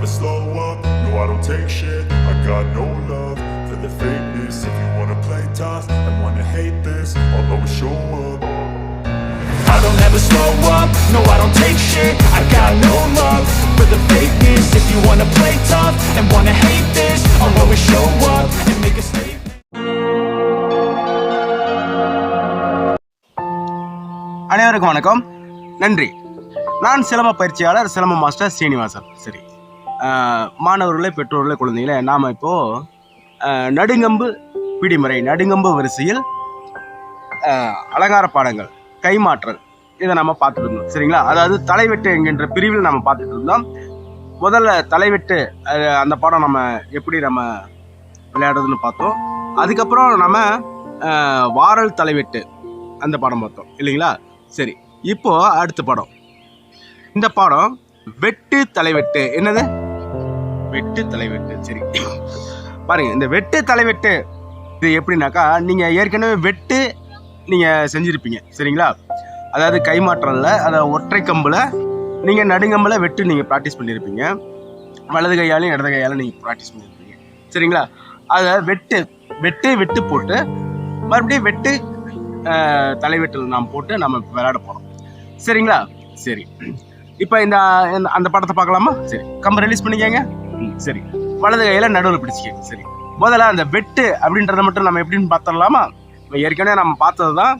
never slow up, no I don't take shit. I got no love for the fakeness. If you wanna play tough and wanna hate this, I'll always show up. I don't ever slow up, no I don't take shit. I got no love for the fakeness. If you wanna play tough and wanna hate this, I'll always show up and make a statement. அனைவருக்கும் வணக்கம், நன்றி. நான் சிலம்ப பயிற்சியாளர் சிலம்ப master Srinivasan. சரி, மாணவர்களே, பெற்றோர்களே, குழந்தைகளே, நாம் இப்போது நடுங்கம்பு பிடிமுறை, நடுங்கம்பு வரிசையில் அலங்கார பாடங்கள், கைமாற்றல், இதை நம்ம பார்த்துட்டு இருந்தோம். சரிங்களா? அதாவது தலைவெட்டு என்கின்ற பிரிவில் நம்ம பார்த்துட்டு இருந்தோம். முதல்ல தலைவெட்டு, அந்த பாடம் நம்ம எப்படி நம்ம விளையாடுறதுன்னு பார்த்தோம். அதுக்கப்புறம் நம்ம வாரல் தலைவெட்டு அந்த பாடம் பார்த்தோம் இல்லைங்களா? சரி, இப்போ அடுத்த பாடம். இந்த பாடம் வெட்டு தலைவெட்டு. என்னது? வெட்டு தலைவெட்டு. சரி பாருங்க, இந்த வெட்டு தலைவெட்டு இது எப்படின்னாக்கா, நீங்கள் ஏற்கனவே வெட்டு நீங்கள் செஞ்சுருப்பீங்க. சரிங்களா? அதாவது கைமாற்றல்ல, அதாவது ஒற்றை கம்பில் நீங்கள் நடுங்கம்பில் வெட்டு நீங்கள் ப்ராக்டிஸ் பண்ணியிருப்பீங்க. வலது கையாலையும் இடது கையாலும் நீங்கள் ப்ராக்டிஸ் பண்ணியிருப்பீங்க. சரிங்களா? அதை வெட்டு வெட்டு வெட்டு போட்டு மறுபடியும் வெட்டு தலைவெட்டில் நாம் போட்டு நம்ம விளையாட போகிறோம். சரிங்களா? சரி, இப்போ அந்த படத்தை பார்க்கலாமா? சரி, கம்பை ரிலீஸ் பண்ணிக்கங்க. சரி, வலது கையில் நடுவில் பிடிச்சிக்கங்க. சரி, முதல்ல அந்த வெட்டு அப்படின்றத மட்டும் நம்ம எப்படின்னு பார்த்துடலாமா? ஏற்கனவே நம்ம பார்த்தது தான்.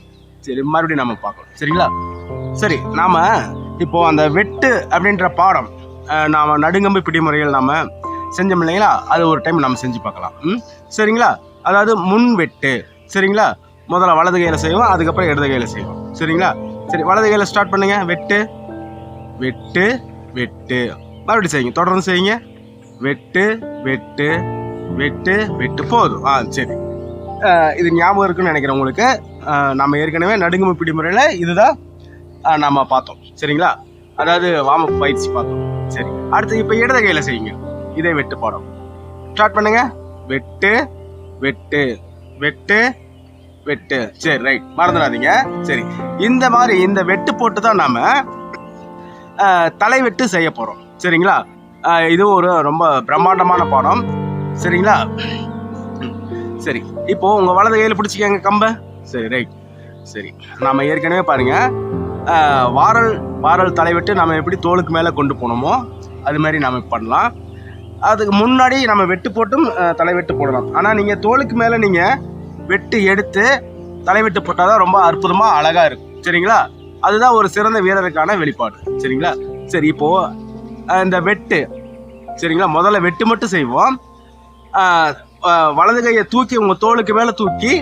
சரி, மறுபடியும் நம்ம பார்க்கலாம். சரிங்களா? சரி, நாம் இப்போது அந்த வெட்டு அப்படின்ற பாடம் நாம் நடுங்கம்பு பிடிமுறையில் நாம் செஞ்சோம் இல்லைங்களா? அது ஒரு டைம் நம்ம செஞ்சு பார்க்கலாம். சரிங்களா? அதாவது முன் வெட்டு. சரிங்களா? முதல்ல வலது கையில் செய்வோம், அதுக்கப்புறம் இடது கையில் செய்வோம். சரிங்களா? சரி, வலது கையில் ஸ்டார்ட் பண்ணுங்க. வெட்டு வெட்டு வெட்டு, மறுபடியும் செய்யுங்க, தொடர்ந்து செய்யுங்க. வெட்டு வெட்டு வெட்டு வெட்டு, போதும். சரி, இது ஞாபகம் இருக்குன்னு நினைக்கிறேன் உங்களுக்கு. நம்ம ஏற்கனவே நடுங்கம்பு பிடிமுறையில் இதுதான் நம்ம பார்த்தோம். சரிங்களா? அதாவது வார்ம் அப் பயிற்சி பார்த்தோம். சரி, அடுத்து இப்போ இடது கையில் செய்யுங்க. இதே வெட்டு பாடம் ஸ்டார்ட் பண்ணுங்க. வெட்டு வெட்டு வெட்டு வெட்டு. சரி, ரைட், மறந்துடாதீங்க. சரி, இந்த மாதிரி இந்த வெட்டு போட்டு தான் நாம தலைவெட்டு செய்ய போறோம். சரிங்களா? இது ஒரு ரொம்ப பிரம்மாண்டமான பாடம். சரிங்களா? சரி, இப்போ உங்க வலது கையில் பிடிச்சிக்கங்க கம்ப. சரி, ரைட். சரி, நாம ஏற்கனவே பாருங்க, வாரல் தலைவெட்டு நம்ம எப்படி தோலுக்கு மேலே கொண்டு போனோமோ அது மாதிரி நாம பண்ணலாம். அதுக்கு முன்னாடி நம்ம வெட்டு போட்டும் தலைவெட்டு போடலாம். ஆனால் நீங்கள் தோலுக்கு மேலே நீங்கள் வெட்டு எடுத்து தலைவெட்டு போட்டால் தான் ரொம்ப அற்புதமாக அழகாக இருக்கும். சரிங்களா? அதுதான் ஒரு சிறந்த வீரருக்கான வெளிப்பாடு. சரிங்களா? சரி, இப்போது இந்த வெட்டு, சரிங்களா, முதல்ல வெட்டு மட்டும் செய்வோம். வலது கையை தூக்கி உங்கள் தோலுக்கு மேலே தூக்கி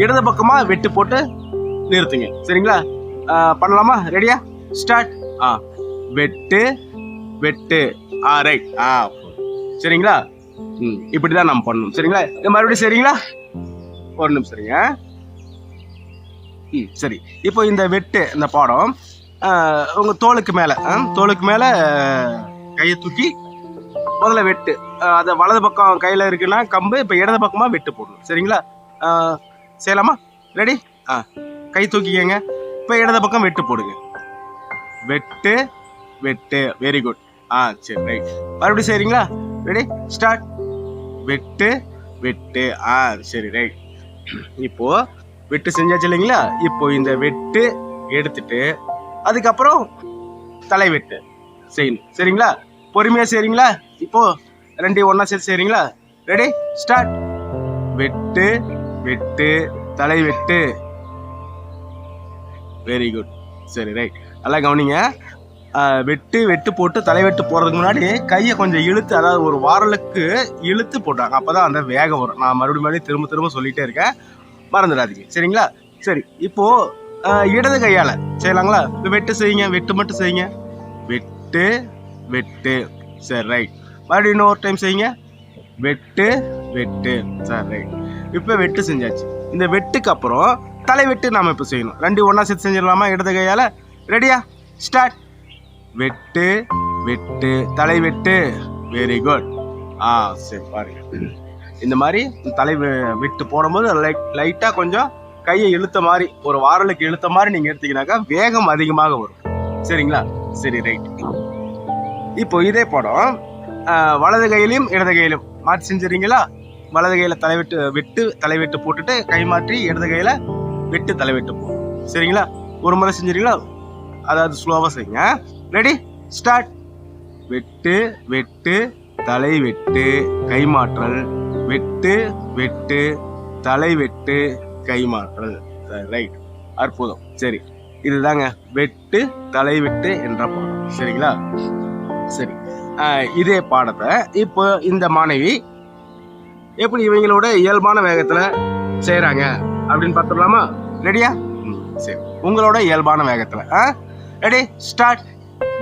இடது பக்கமாக வெட்டு போட்டு நிறுத்துங்க. சரிங்களா? பண்ணலாமா? ரெடியா? ஸ்டார்ட். வெட்டு வெட்டு. ரைட். சரிங்களா? இப்படி தான் நம்ம பண்ணணும். சரிங்களா? மறுபடியும் சரிங்களா? ஒரு நிமிஷம் சரிங்க. சரி, இப்போ இந்த வெட்டு இந்த பாடம் உங்கள் தோலுக்கு மேலே கையை தூக்கி முதல்ல வெட்டு. அதை வலது பக்கம் கையில் இருக்குன்னா கம்பு, இப்போ இடது பக்கமாக வெட்டு போடணும். சரிங்களா? செய்யலாமா? ரெடி? கை தூக்கிக்கங்க. இப்போ இடது பக்கம் வெட்டு போடுங்க. வெட்டு வெட்டு. Very good. சரி, ரைட். மறுபடியும் செய்கிறீங்களா? ரெடி? ஸ்டார்ட். வெட்டு வெட்டு. சரி, ரைட். இப்போ வெட்டு செஞ்சாச்சு இல்லைங்களா? இப்போ இந்த வெட்டு எடுத்துட்டு அதுக்கப்புறம் தலைவெட்டு செய்யணும். சரிங்களா? பொறுமையா செய்றீங்களா? இப்போ ரெண்டையும் ஒண்ணா சேர்த்து செய்றீங்களா? ரெடி? ஸ்டார்ட். வெட்டு வெட்டு தலைவெட்டு. Very good. சரி, ரைட். நல்லா கவனிங்க. வெட்டு வெட்டு போட்டு தலைவெட்டு போடுறதுக்கு முன்னாடி கையை கொஞ்சம் இழுத்து, அதாவது ஒரு வாரலுக்கு இழுத்து போட்டாங்க. அப்போதான் அந்த வேகம் வரும். நான் மறுபடியும் திரும்ப திரும்ப சொல்லிட்டே இருக்கேன், மறந்துடாதீங்க. சரிங்களா? சரி, இப்போ இடது கையால செய்யலாங்களா? வெட்டு செய்யுங்க. வெட்டு மட்டும் செய்யுங்க. வெட்டு வெட்டு. சரி, ரைட். மறுபடியும் இன்னொரு டைம் செய்யுங்க. வெட்டு வெட்டு. சரி, ரைட். இப்போ வெட்டு செஞ்சாச்சு. இந்த வெட்டுக்கு அப்புறம் தலைவெட்டு நாம இப்போ செய்யணும். ரெண்டு ஒன்றா சேர்த்து செஞ்சிடலாமா? இடது கையால. ரெடியா? ஸ்டார்ட். வெட்டு வெட்டு தலைவெட்டு. Very good. சரி, பாருங்க, இந்த மாதிரி தலை வெட்டு போடும்போது லைட்டாக கொஞ்சம் கையை இழுத்த மாதிரி, ஒரு வாரலுக்கு இழுத்த மாதிரி நீங்கள் எடுத்தீங்கன்னாக்கா வேகம் அதிகமாக வரும். சரிங்களா? சரி, ரைட். இப்போ இதே படம் வலது கையிலையும் இடது கையிலும் மாற்றி செஞ்சுறீங்களா? வலது கையில் தலைவெட்டு போட்டுட்டு கை மாற்றி இடது கையில் வெட்டு தலைவெட்டு போ. சரிங்களா? ஒரு முறை செஞ்சுறீங்களா? அதாவது ஸ்லோவாக செய்யுங்க. Ready, start. வெட்டு வெட்டு தலை வெட்டு கை மாற்றல், வெட்டு வெட்டு தலை வெட்டு கை மாற்றல். ரைட், அற்புதம். சரி, இதுதாங்க வெட்டு தலை வெட்டு என்ற பாடம். சரிங்களா? சரி, இதே பாடத்தை இப்போ இந்த மாணவி எப்படி இவங்களோட இயல்பான வேகத்துல செய்யறாங்க அப்படின்னு பார்த்துடலாமா? ரெடியா? சரி, உங்களோட இயல்பான வேகத்துல. Ready, start.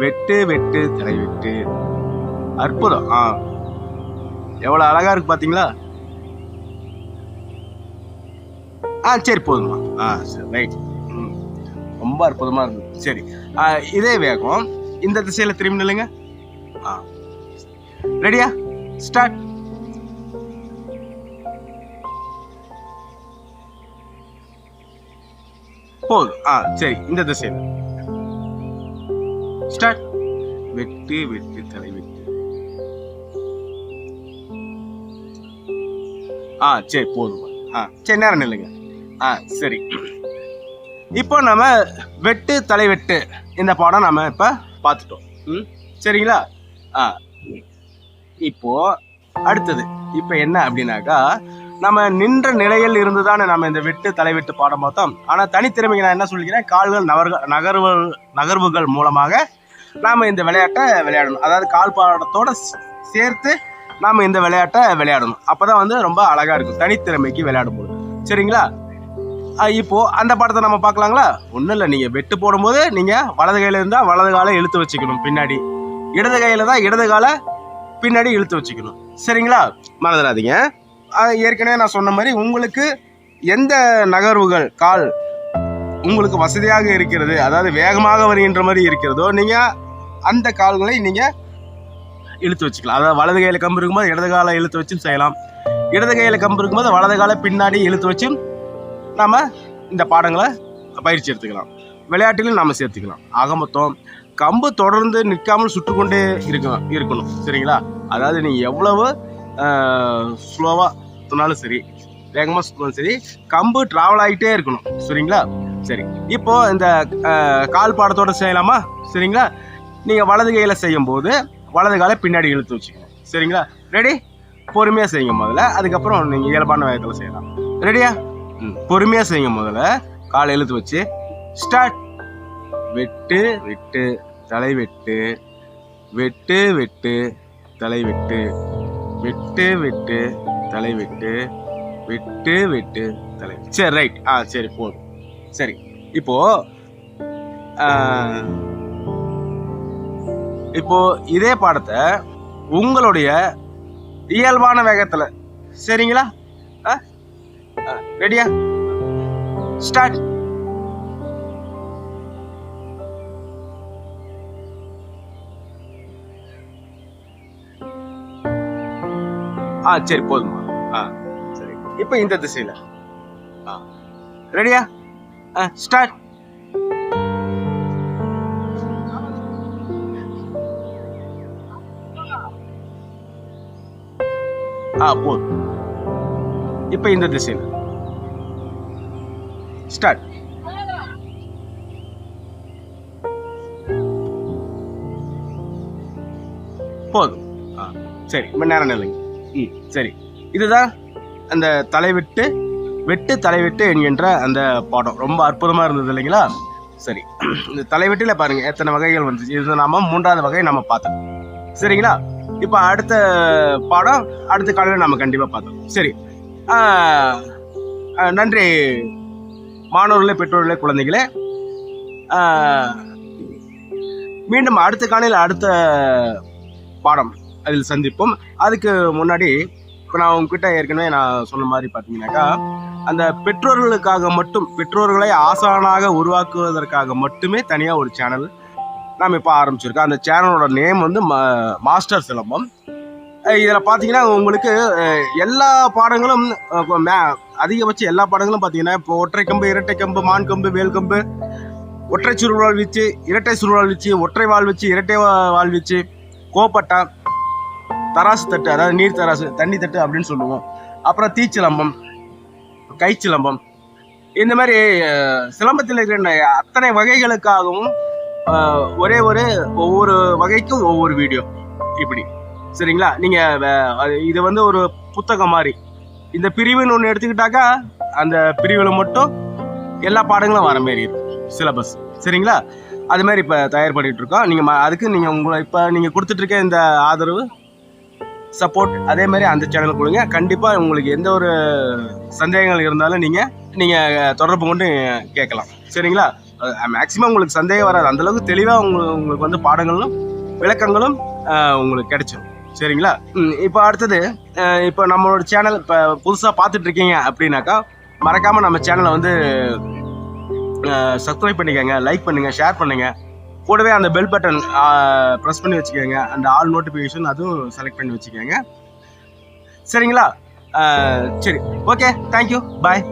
வெட்டு வெட்டு தலை வெட்டு. அற்புதம். எவ்வளவு அழகா இருக்கு பாத்தீங்களா? சரி, போதுமா? சரி, ரைட். ரொம்ப அற்புதமா இருந்தது. சரி, இதே வேகம் இந்த திசையில திரும்பி நில்லுங்க. ரெடியா? ஸ்டார்ட். போதும். சரி, இந்த திசையில ஸ்டார்ட். வெட்டு வெட்டு தலை வெட்டு. சரி, போதும். சரி, நேரம் நில்லுங்க. சரி, இப்போ நம்ம வெட்டு தலை வெட்டு இந்த பாடம் நம்ம இப்ப பார்த்துட்டோம். சரிங்களா? இப்போ அடுத்தது இப்ப என்ன அப்படின்னாக்கா, நம்ம நின்ற நிலையில் இருந்துதானே நம்ம இந்த வெட்டு தலை வெட்டு பாடம் பார்த்தோம். ஆனா தனித்திறமைக்கு நான் என்ன சொல்லிக்கிறேன், கால்கள் நகர்வுகள் மூலமாக நாம இந்த விளையாட்டை விளையாடணும். அதாவது கால் பாடத்தோட சேர்த்து நாம இந்த விளையாட்டை விளையாடணும். அப்பதான் வந்து ரொம்ப அழகா இருக்கும் தனித்திறமைக்கு விளையாடும் போது. சரிங்களா? இப்போ அந்த பாடத்தை நம்ம பார்க்கலாங்களா? ஒன்றும் இல்லை, நீங்கள் வெட்டு போடும்போது நீங்கள் வலது கையில் இருந்தால் வலது காலை இழுத்து வச்சுக்கணும் பின்னாடி, இடது கையில் தான் இடது காலை பின்னாடி இழுத்து வச்சுக்கணும். சரிங்களா? மறந்துடாதீங்க. ஏற்கனவே நான் சொன்ன மாதிரி உங்களுக்கு எந்த நகர்வுகள் கால் உங்களுக்கு வசதியாக இருக்கிறது, அதாவது வேகமாக வருகின்ற மாதிரி இருக்கிறதோ, நீங்கள் அந்த கால்களை நீங்கள் இழுத்து வச்சுக்கலாம். அதாவது வலது கையில் கம்பு இருக்கும்போது இடது காலை இழுத்து வச்சும் செய்யலாம், இடது கையில் கம்பு இருக்கும்போது வலது காலை பின்னாடி இழுத்து வச்சும் நாம இந்த பாடங்களை பயிற்சி எடுத்துக்கலாம். விளையாட்டிலும் நாம சேர்த்துக்கலாம். ஆக மொத்தம் கம்பு தொடர்ந்து நிற்காமல் சுட்டுக்கொண்டே இருக்கணும். சரிங்களா? அதாவது நீ எவ்வளவு ஸ்லோவா சுத்தினாலும் சரி, வேகமாக சுத்தினாலும் சரி, கம்பு டிராவல் ஆகிட்டே இருக்கணும். சரிங்களா? சரி, இப்போ இந்த கால் பாடத்தோட செய்யலாமா? சரிங்களா? நீங்க வலது கையில செய்யும் போது வலது காலை பின்னாடி இழுத்து வச்சுக்கணும். சரிங்களா? ரெடி? பொறுமையா செய்யுங்க முதல்ல, அதுக்கப்புறம் நீங்க இயல்பான வேகத்துல செய்யலாம். ரெடியா? பொறுமையா செய்யுங்க. முதல்ல காலை இழுத்து வச்சு ஸ்டார்ட். வெட்டு வெட்டு தலை வெட்டு, வெட்டு வெட்டு தலை வெட்டு, வெட்டு வெட்டு தலை வெட்டு, வெட்டு வெட்டு தலை. சரி, ரைட். சரி, போதும். சரி, இப்போ இதே பாடத்தை உங்களுடைய இயல்பான வேகத்துல, சரிங்களா? ரெடியா? ஸ்டார்ட். சரி, போதுமா? சரி, இப்போ இந்த திசையில. ரெடியா? ஸ்டார்ட். போதும். இப்போ இந்த திசையில ஸ்டார்ட். போதும். சரி, இப்போ நேரம் இல்லைங்க. சரி, இதுதான் அந்த தலைவிட்டு வெட்டு தலைவிட்டு என்கின்ற அந்த பாடம். ரொம்ப அற்புதமா இருந்தது இல்லைங்களா? சரி, இந்த தலைவெட்டில பாருங்க எத்தனை வகைகள் வந்துச்சு. இது நாம 3வது வகை நம்ம பார்த்தோம். சரிங்களா? இப்போ அடுத்த பாடம் அடுத்த காலையில் நம்ம கண்டிப்பா பார்த்தோம். சரி, நன்றி மாணவர்களே, பெற்றோர்களே, குழந்தைகளே. மீண்டும் அடுத்த காலையில் அடுத்த பாடம் அதில் சந்திப்போம். அதுக்கு முன்னாடி இப்போ நான் உங்ககிட்ட ஏற்கனவே நான் சொன்ன மாதிரி பார்த்தீங்கன்னாக்கா, அந்த பெற்றோர்களுக்காக மட்டும், பெற்றோர்களை ஆசானாக உருவாக்குவதற்காக மட்டுமே தனியாக ஒரு சேனல் நாம் இப்போ ஆரம்பிச்சிருக்கோம். அந்த சேனலோட நேம் வந்து மாஸ்டர் சிலம்பம். இதில் பார்த்தீங்கன்னா உங்களுக்கு எல்லா பாடங்களும், அதிகபட்சம் எல்லா பாடங்களும் பார்த்தீங்கன்னா, இப்போ ஒற்றை கம்பு, இரட்டை கம்பு, மான் கம்பு, வேல் கம்பு, ஒற்றை சுருள்வாள் வீச்சு, இரட்டை சுருள்வாள் வீச்சு, ஒற்றை வாள் வீச்சு, இரட்டை வாள் வீச்சு, கோப்பட்டா, தராசு தட்டு, அதாவது நீர் தராசு, தண்ணி தட்டு அப்படின்னு சொல்லுவோம். அப்புறம் தீச்சிலம்பம், கைச்சிலம்பம், இந்த மாதிரி சிலம்பத்தில் இருக்கிற அத்தனை வகைகளுக்காகவும் ஒவ்வொரு வகைக்கும் ஒவ்வொரு வீடியோ இப்படி. சரிங்களா? நீங்கள் இது வந்து ஒரு புத்தகம் மாதிரி. இந்த பிரிவுன்னு ஒன்று எடுத்துக்கிட்டாக்கா அந்த பிரிவில் மட்டும் எல்லா பாடங்களும் வர மாரி இருக்கும் சிலபஸ். சரிங்களா? அது மாதிரி இப்போ தயார் பண்ணிகிட்டு இருக்கோம். அதுக்கு நீங்கள் இப்போ நீங்கள் கொடுத்துட்ருக்க இந்த ஆதரவு, சப்போர்ட் அதே மாதிரி அந்த சேனல் கொடுங்க. கண்டிப்பாக உங்களுக்கு எந்த ஒரு சந்தேகங்கள் இருந்தாலும் நீங்கள் தொடர்பு கொண்டு கேட்கலாம். சரிங்களா? மேக்ஸிமம் உங்களுக்கு சந்தேகம் வராது. அந்தளவுக்கு தெளிவாக உங்களுக்கு வந்து பாடங்களும் விளக்கங்களும் உங்களுக்கு கிடைச்சிடும். சரிங்களா? இப்போ அடுத்தது, இப்போ நம்மளோட சேனல் இப்போ புதுசாக பார்த்துட்டு இருக்கீங்க அப்படின்னாக்கா மறக்காமல் நம்ம சேனலை வந்து சப்ஸ்கிரைப் பண்ணிக்கோங்க, லைக் பண்ணுங்கள், ஷேர் பண்ணுங்கள். கூடவே அந்த பெல் பட்டன் ப்ரெஸ் பண்ணி வச்சுக்கோங்க. அந்த ஆல் நோட்டிஃபிகேஷன் அதுவும் செலக்ட் பண்ணி வச்சுக்கோங்க. சரிங்களா? சரி, ஓகே, தேங்க்யூ, பாய்.